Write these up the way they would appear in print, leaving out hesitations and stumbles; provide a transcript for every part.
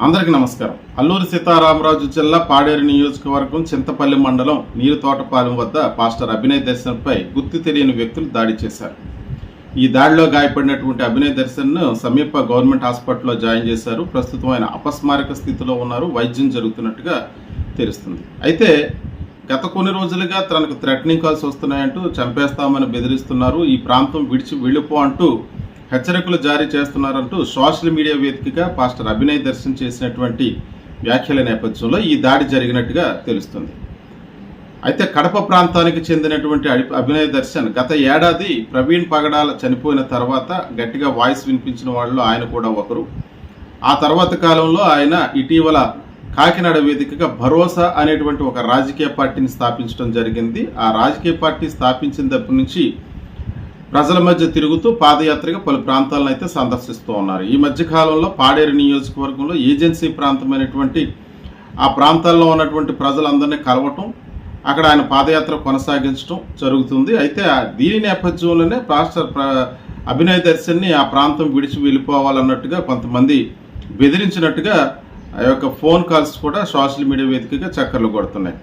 అందరికీ నమస్కారం. అల్లూరి సీతారామరాజు జిల్లా పాడేరు నియోజకవర్గం చింతపల్లి మండలం నీరుతోటపాలెం వద్ద పాస్టర్ అభినయ్ దర్శన్పై గుర్తు తెలియని వ్యక్తులు దాడి చేశారు. ఈ దాడిలో గాయపడినటువంటి అభినయ్ దర్శన్ను సమీప గవర్నమెంట్ హాస్పిటల్లో జాయిన్ చేశారు. ప్రస్తుతం ఆయన అపస్మారక స్థితిలో ఉన్నారు. వైద్యం జరుగుతున్నట్టుగా తెలుస్తుంది. అయితే గత కొన్ని రోజులుగా తనకు థ్రెటనింగ్ కాల్స్ వస్తున్నాయంటూ చంపేస్తామని బెదిరిస్తున్నారు, ఈ ప్రాంతం విడిచి వెళ్ళిపో అంటూ హెచ్చరికలు జారీ చేస్తున్నారంటూ సోషల్ మీడియా వేదికగా పాస్టర్ అభినయ్ దర్శన్ చేసినటువంటి వ్యాఖ్యల నేపథ్యంలో ఈ దాడి జరిగినట్టుగా తెలుస్తుంది. అయితే కడప ప్రాంతానికి చెందినటువంటి అభినయ్ దర్శన్ గత ఏడాది ప్రవీణ్ పగడాల చనిపోయిన తర్వాత గట్టిగా వాయిస్ వినిపించిన వాళ్ళలో ఆయన కూడా ఒకరు. ఆ తర్వాత కాలంలో ఆయన ఇటీవల కాకినాడ వేదికగా భరోసా అనేటువంటి ఒక రాజకీయ పార్టీని స్థాపించడం జరిగింది. ఆ రాజకీయ పార్టీ స్థాపించినప్పటి నుంచి ప్రజల మధ్య తిరుగుతూ పాదయాత్రగా పలు ప్రాంతాలను అయితే సందర్శిస్తూ ఉన్నారు. ఈ మధ్య కాలంలో పాడేరు నియోజకవర్గంలో ఏజెన్సీ ప్రాంతమైనటువంటి ఆ ప్రాంతాల్లో ఉన్నటువంటి ప్రజలందరినీ కలవటం, అక్కడ ఆయన పాదయాత్ర కొనసాగించడం జరుగుతుంది. అయితే దీని నేపథ్యంలోనే పాస్టర్ అభినయ్ దర్శన్ని ఆ ప్రాంతం విడిచి వెళ్ళిపోవాలన్నట్టుగా కొంతమంది బెదిరించినట్టుగా ఆ యొక్క ఫోన్ కాల్స్ కూడా సోషల్ మీడియా వేదికగా చక్కర్లు కొడుతున్నాయి.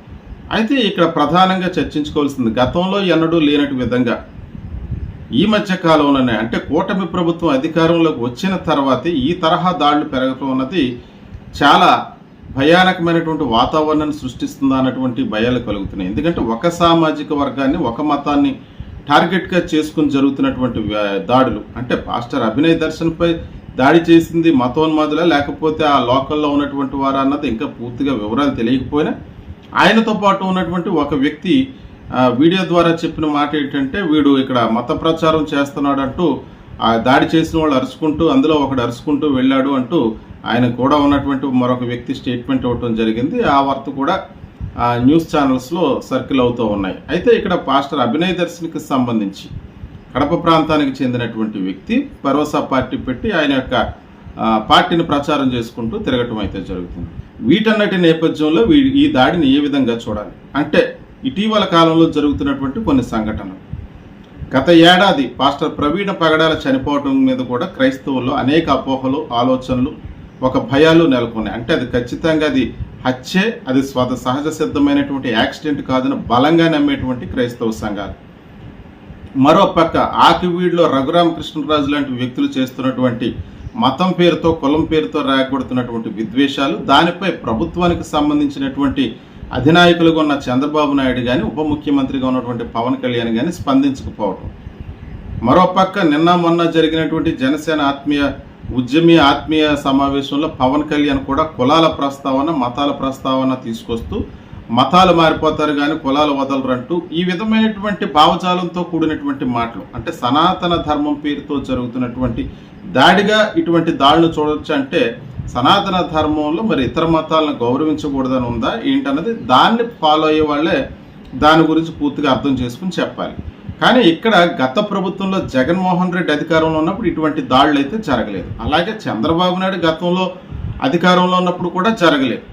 అయితే ఇక్కడ ప్రధానంగా చర్చించుకోవాల్సింది, గతంలో ఎన్నడూ లేనటి విధంగా ఈ మధ్య కాలంలోనే అంటే కూటమి ప్రభుత్వం అధికారంలోకి వచ్చిన తర్వాతే ఈ తరహా దాడులు పెరగటం అన్నది చాలా భయానకమైనటువంటి వాతావరణాన్ని సృష్టిస్తుందా అన్నటువంటి భయాలు కలుగుతున్నాయి. ఎందుకంటే ఒక సామాజిక వర్గాన్ని, ఒక మతాన్ని టార్గెట్గా చేసుకుని జరుగుతున్నటువంటి దాడులు, అంటే పాస్టర్ అభినయ్ దర్శన్పై దాడి చేసింది మతోన్మాదులా లేకపోతే ఆ లోకల్లో ఉన్నటువంటి వారా అన్నది ఇంకా పూర్తిగా వివరాలు తెలియకపోయినా ఆయనతో పాటు ఉన్నటువంటి ఒక వ్యక్తి వీడియో ద్వారా చెప్పిన మాట ఏంటంటే, వీడు ఇక్కడ మత ప్రచారం చేస్తున్నాడంటూ ఆ దాడి చేసిన వాళ్ళు అరుచుకుంటూ, అందులో ఒకడు అరుచుకుంటూ వెళ్ళాడు అంటూ ఆయన కూడా ఉన్నటువంటి మరొక వ్యక్తి స్టేట్మెంట్ ఇవ్వడం జరిగింది. ఆ వార్త కూడా న్యూస్ ఛానల్స్లో సర్కిల్ అవుతూ ఉన్నాయి. అయితే ఇక్కడ పాస్టర్ అభినయ్ దర్శన్కి సంబంధించి కడప ప్రాంతానికి చెందినటువంటి వ్యక్తి భరోసా పార్టీ పెట్టి ఆయన యొక్క పార్టీని ప్రచారం చేసుకుంటూ తిరగటం అయితే జరుగుతుంది. వీటన్నిటి నేపథ్యంలో ఈ దాడిని ఏ విధంగా చూడాలి అంటే, ఇటీవల కాలంలో జరుగుతున్నటువంటి కొన్ని సంఘటనలు, గత ఏడాది పాస్టర్ ప్రవీణ పగడాల చనిపోవడం మీద కూడా క్రైస్తవుల్లో అనేక అపోహలు, ఆలోచనలు, ఒక భయాలు నెలకొన్నాయి. అంటే అది ఖచ్చితంగా అది హత్యే, అది సహజ సిద్ధమైనటువంటి యాక్సిడెంట్ కాదని బలంగా నమ్మేటువంటి క్రైస్తవ సంఘాలు. మరోపక్క ఆకివీడులో రఘురామకృష్ణరాజు లాంటి వ్యక్తులు చేస్తున్నటువంటి మతం పేరుతో, కులం పేరుతో రేగొడుతున్నటువంటి విద్వేషాలు, దానిపై ప్రభుత్వానికి సంబంధించినటువంటి అధినాయకులుగా ఉన్న చంద్రబాబు నాయుడు కానీ, ఉప ముఖ్యమంత్రిగా ఉన్నటువంటి పవన్ కళ్యాణ్ కానీ స్పందించకపోవటం. మరోపక్క నిన్న మొన్న జరిగినటువంటి జనసేన ఆత్మీయ సమావేశంలో పవన్ కళ్యాణ్ కూడా కులాల ప్రస్తావన, మతాల ప్రస్తావన తీసుకొస్తూ మతాలు మారిపోతారు కానీ కులాలు వదలరంటూ ఈ విధమైనటువంటి భావజాలంతో కూడినటువంటి మాటలు, అంటే సనాతన ధర్మం పేరుతో జరుగుతున్నటువంటి దాడిగా ఇటువంటి దాడులను చూడవచ్చు. అంటే సనాతన ధర్మంలో మరి ఇతర మతాలను గౌరవించకూడదని ఉందా ఏంటన్నది దాన్ని ఫాలో అయ్యే వాళ్ళే దాని గురించి పూర్తిగా అర్థం చేసుకుని చెప్పాలి. కానీ ఇక్కడ గత ప్రభుత్వంలో జగన్మోహన్ రెడ్డి అధికారంలో ఉన్నప్పుడు ఇటువంటి దాడులు అయితే జరగలేదు. అలాగే చంద్రబాబు నాయుడు గతంలో అధికారంలో ఉన్నప్పుడు కూడా జరగలేదు.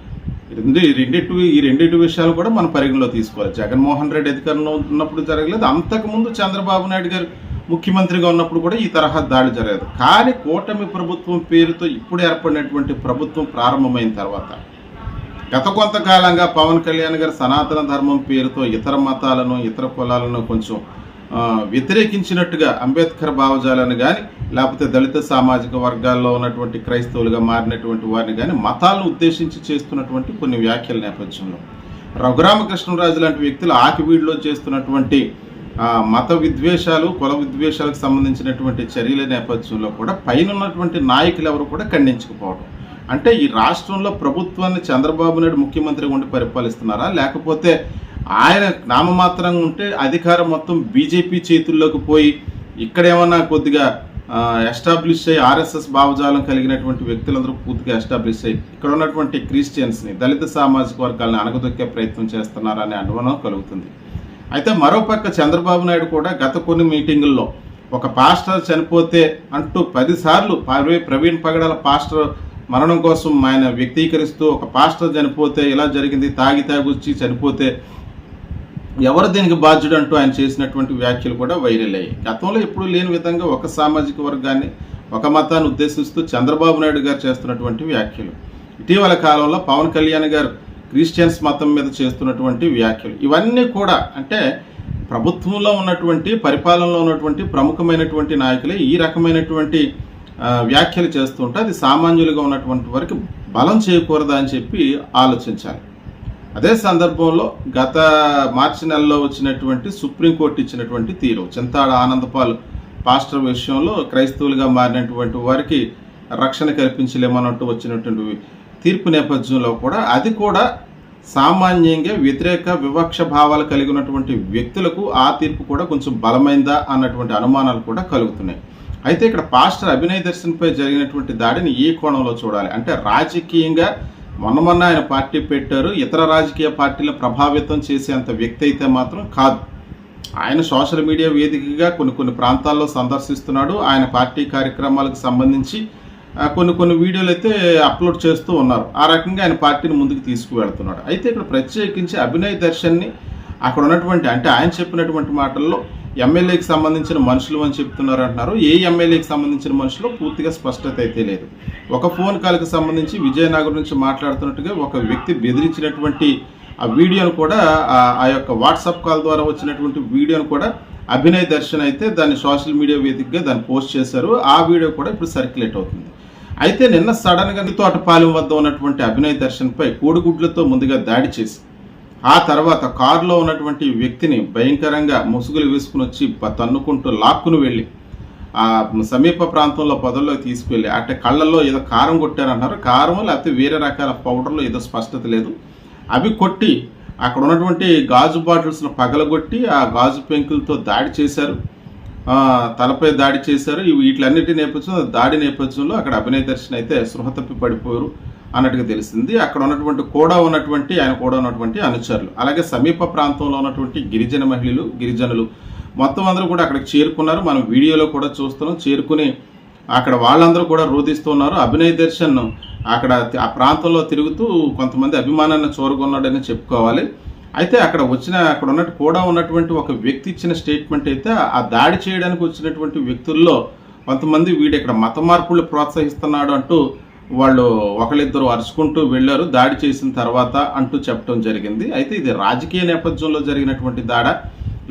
ఈ రెండింటి విషయాలు కూడా మనం పరిగణలో తీసుకోవాలి. జగన్మోహన్ రెడ్డి అధికారంలో ఉన్నప్పుడు జరగలేదు, అంతకుముందు చంద్రబాబు నాయుడు గారు ముఖ్యమంత్రిగా ఉన్నప్పుడు కూడా ఈ తరహా దాడి జరగదు. కానీ కూటమి ప్రభుత్వం పేరుతో ఇప్పుడు ఏర్పడినటువంటి ప్రభుత్వం ప్రారంభమైన తర్వాత గత కొంతకాలంగా పవన్ కళ్యాణ్ గారు సనాతన ధర్మం పేరుతో ఇతర మతాలను, ఇతర కులాలను కొంచెం వ్యతిరేకించినట్టుగా, అంబేద్కర్ భావజాలను కానీ లేకపోతే దళిత సామాజిక వర్గాల్లో ఉన్నటువంటి క్రైస్తవులుగా మారినటువంటి వారిని కానీ మతాలను ఉద్దేశించి చేస్తున్నటువంటి కొన్ని వ్యాఖ్యల నేపథ్యంలో రఘురామకృష్ణరాజు లాంటి వ్యక్తులు ఆకివీడులో చేస్తున్నటువంటి మత విద్వేషాలు, కుల విద్వేషాలకు సంబంధించినటువంటి చర్యల నేపథ్యంలో కూడా పైన ఉన్నటువంటి నాయకులు ఎవరు కూడా ఖండించకపోవడం. అంటే ఈ రాష్ట్రంలో ప్రభుత్వాన్ని చంద్రబాబు నాయుడు ముఖ్యమంత్రిగా ఉండి పరిపాలిస్తున్నారా, లేకపోతే ఆయన నామమాత్రంగా ఉంటే అధికారం మొత్తం బీజేపీ చేతుల్లోకి పోయి ఇక్కడేమన్నా కొద్దిగా ఎస్టాబ్లిష్ అయ్యి ఆర్ఎస్ఎస్ భావజాలం కలిగినటువంటి వ్యక్తులందరూ పూర్తిగా ఎస్టాబ్లిష్ అయ్యి ఇక్కడ ఉన్నటువంటి క్రిస్టియన్స్ని, దళిత సామాజిక వర్గాలను అణగదొక్కే ప్రయత్నం చేస్తున్నారనే అనుమానం కలుగుతుంది. అయితే మరోపక్క చంద్రబాబు నాయుడు కూడా గత కొన్ని మీటింగుల్లో ఒక పాస్టర్ చనిపోతే అంటూ 10 సార్లు ప్రవీణ్ పగడాల పాస్టర్ మరణం కోసం ఆయన వ్యక్తీకరిస్తూ, ఒక పాస్టర్ చనిపోతే ఇలా జరిగింది, తాగి వచ్చి చనిపోతే ఎవరు దీనికి బాధ్యుడు అంటూ ఆయన చేసినటువంటి వ్యాఖ్యలు కూడా వైరల్ అయ్యాయి. గతంలో ఎప్పుడూ లేని విధంగా ఒక సామాజిక వర్గాన్ని, ఒక మతాన్ని ఉద్దేశిస్తూ చంద్రబాబు నాయుడు గారు చేస్తున్నటువంటి వ్యాఖ్యలు. ఇటీవల కాలంలో పవన్ కళ్యాణ్ గారు క్రిస్టియన్స్ మతం మీద చేస్తున్నటువంటి వ్యాఖ్యలు ఇవన్నీ కూడా అంటే ప్రభుత్వంలో ఉన్నటువంటి పరిపాలనలో ఉన్నటువంటి ప్రముఖమైనటువంటి నాయకులే ఈ రకమైనటువంటి వ్యాఖ్యలు చేస్తుంటే అది సామాన్యులుగా ఉన్నటువంటి వారికి బలం చేయకూడదా అని చెప్పి ఆలోచించాలి. అదే సందర్భంలో గత మార్చి నెలలో వచ్చినటువంటి సుప్రీంకోర్టు ఇచ్చినటువంటి తీరు చింతాడ ఆనందపాల్ పాస్టర్ విషయంలో క్రైస్తవులుగా మారినటువంటి వారికి రక్షణ కల్పించలేమన్నట్టు వచ్చినటువంటి తీర్పు నేపథ్యంలో కూడా అది కూడా సామాన్యంగా వ్యతిరేక వివక్ష భావాలు కలిగినటువంటి వ్యక్తులకు ఆ తీర్పు కూడా కొంచెం బలమైందా అన్నటువంటి అనుమానాలు కూడా కలుగుతున్నాయి. అయితే ఇక్కడ పాస్టర్ అభినయ్ దర్శన్పై జరిగినటువంటి దాడిని ఈ కోణంలో చూడాలి. అంటే రాజకీయంగా మొన్న ఆయన పార్టీ పెట్టారు, ఇతర రాజకీయ పార్టీలను ప్రభావితం చేసేంత వ్యక్తి అయితే మాత్రం కాదు. ఆయన సోషల్ మీడియా వేదికగా కొన్ని ప్రాంతాల్లో సందర్శిస్తున్నాడు. ఆయన పార్టీ కార్యక్రమాలకు సంబంధించి కొన్ని వీడియోలు అయితే అప్లోడ్ చేస్తూ ఉన్నారు. ఆ రకంగా ఆయన పార్టీని ముందుకు తీసుకువెళ్తున్నాడు. అయితే ఇక్కడ ప్రత్యేకించి అభినయ్ దర్శన్ని అక్కడ ఉన్నటువంటి అంటే ఆయన చెప్పినటువంటి మాటల్లో ఎమ్మెల్యేకి సంబంధించిన మనుషులు అని చెప్తున్నారు అంటున్నారు. ఏ ఎమ్మెల్యేకి సంబంధించిన మనుషులు పూర్తిగా స్పష్టత అయితే లేదు. ఒక ఫోన్ కాల్కి సంబంధించి విజయనగరం నుంచి మాట్లాడుతున్నట్టుగా ఒక వ్యక్తి బెదిరించినటువంటి ఆ వీడియోను కూడా ఆ యొక్క వాట్సాప్ కాల్ ద్వారా వచ్చినటువంటి వీడియోను కూడా అభినయ్ దర్శన్ అయితే దాన్ని సోషల్ మీడియా వేదికగా దాన్ని పోస్ట్ చేశారు. ఆ వీడియో కూడా ఇప్పుడు సర్క్యులేట్ అవుతుంది. అయితే నిన్న సడన్గా తోటపాలెం వద్ద ఉన్నటువంటి అభినయ్ దర్శన్పై కోడిగుడ్లతో ముందుగా దాడి చేసి ఆ తర్వాత కారులో ఉన్నటువంటి వ్యక్తిని భయంకరంగా ముసుగులు వేసుకుని వచ్చి తన్నుకుంటూ లాక్కును వెళ్ళి ఆ సమీప ప్రాంతంలో పొదల్లోకి తీసుకువెళ్ళి అంటే కళ్ళల్లో ఏదో కారం కొట్టారంటున్నారు. కారం లేకపోతే వేరే రకాల పౌడర్లో ఏదో స్పష్టత లేదు. అవి కొట్టి అక్కడ ఉన్నటువంటి గాజు బాటిల్స్ను పగలగొట్టి ఆ గాజు పెంకులతో దాడి చేశారు, తలపై దాడి చేశారు. వీటిలన్నిటి నేపథ్యంలో దాడి నేపథ్యంలో అక్కడ అభినయ్ దర్శన్ అయితే స్పృహ తప్పి పడిపోయారు అన్నట్టుగా తెలిసింది. అక్కడ ఉన్నటువంటి ఆయన కూడా ఉన్నటువంటి అనుచరులు అలాగే సమీప ప్రాంతంలో ఉన్నటువంటి గిరిజన మహిళలు గిరిజనులు మొత్తం అందరూ కూడా అక్కడికి చేరుకున్నారు. మనం వీడియోలో కూడా చూస్తున్నాం. చేరుకుని అక్కడ వాళ్ళందరూ కూడా రోధిస్తున్నారు. అభినయ్ దర్శన్ అక్కడ ఆ ప్రాంతంలో తిరుగుతూ కొంతమంది అభిమానాన్ని చూరగొన్నాడని చెప్పుకోవాలి. అయితే అక్కడ ఉన్నటువంటి ఒక వ్యక్తి ఇచ్చిన స్టేట్మెంట్ అయితే ఆ దాడి చేయడానికి వచ్చినటువంటి వ్యక్తుల్లో కొంతమంది వీడు ఇక్కడ మత మార్పులు ప్రోత్సహిస్తున్నాడు అంటూ వాళ్ళు ఒకళ్ళిద్దరు అరుచుకుంటూ వెళ్ళారు దాడి చేసిన తర్వాత అంటూ చెప్పడం జరిగింది. అయితే ఇది రాజకీయ నేపథ్యంలో జరిగినటువంటి దాడ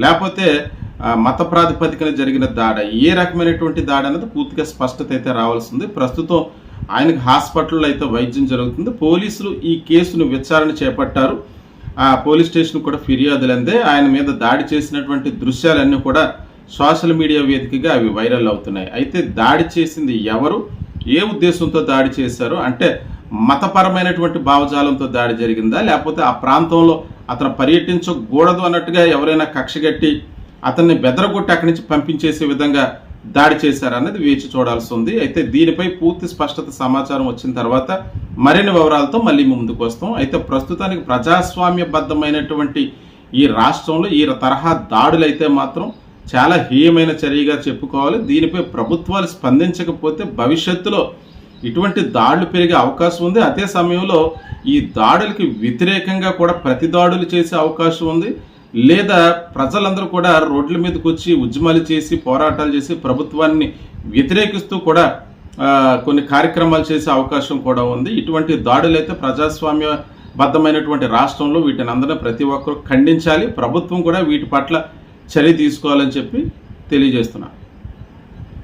లేకపోతే మత ప్రాతిపదికన జరిగిన దాడ ఏ రకమైనటువంటి దాడి అనేది పూర్తిగా స్పష్టత అయితే రావాల్సింది. ప్రస్తుతం ఆయనకు హాస్పిటల్లో అయితే వైద్యం జరుగుతుంది. పోలీసులు ఈ కేసును విచారణ చేపట్టారు. ఆ పోలీస్ స్టేషన్ కూడా ఫిర్యాదులు అందే ఆయన మీద దాడి చేసినటువంటి దృశ్యాలన్నీ కూడా సోషల్ మీడియా వేదికగా అవి వైరల్ అవుతున్నాయి. అయితే దాడి చేసింది ఎవరు, ఏ ఉద్దేశంతో దాడి చేశారు అంటే మతపరమైనటువంటి భావజాలంతో దాడి జరిగిందా లేకపోతే ఆ ప్రాంతంలో అతను పర్యటించకూడదు అన్నట్టుగా ఎవరైనా కక్షగట్టి అతన్ని బెదరగొట్టి అక్కడి నుంచి పంపించేసే విధంగా దాడి చేశారన్నది వేచి చూడాల్సి ఉంది. అయితే దీనిపై పూర్తి స్పష్టత సమాచారం వచ్చిన తర్వాత మరిన్ని వివరాలతో మళ్ళీ ముందుకు వస్తాం. అయితే ప్రస్తుతానికి ప్రజాస్వామ్యబద్ధమైనటువంటి ఈ రాష్ట్రంలో ఈ తరహా దాడులు అయితే మాత్రం చాలా హేయమైన చర్యగా చెప్పుకోవాలి. దీనిపై ప్రభుత్వాలు స్పందించకపోతే భవిష్యత్తులో ఇటువంటి దాడులు పెరిగే అవకాశం ఉంది. అదే సమయంలో ఈ దాడులకి వ్యతిరేకంగా కూడా ప్రతి దాడులు చేసే అవకాశం ఉంది. లేదా ప్రజలందరూ కూడా రోడ్ల మీదకి వచ్చి ఉద్యమాలు చేసి పోరాటాలు చేసి ప్రభుత్వాన్ని వ్యతిరేకిస్తూ కూడా కొన్ని కార్యక్రమాలు చేసే అవకాశం కూడా ఉంది. ఇటువంటి దాడులు అయితే ప్రజాస్వామ్యబద్ధమైనటువంటి రాష్ట్రంలో వీటిని అందరూ ప్రతి ఒక్కరూ ఖండించాలి. ప్రభుత్వం కూడా వీటి పట్ల చర్య తీసుకోవాలని చెప్పి తెలియజేస్తున్నా.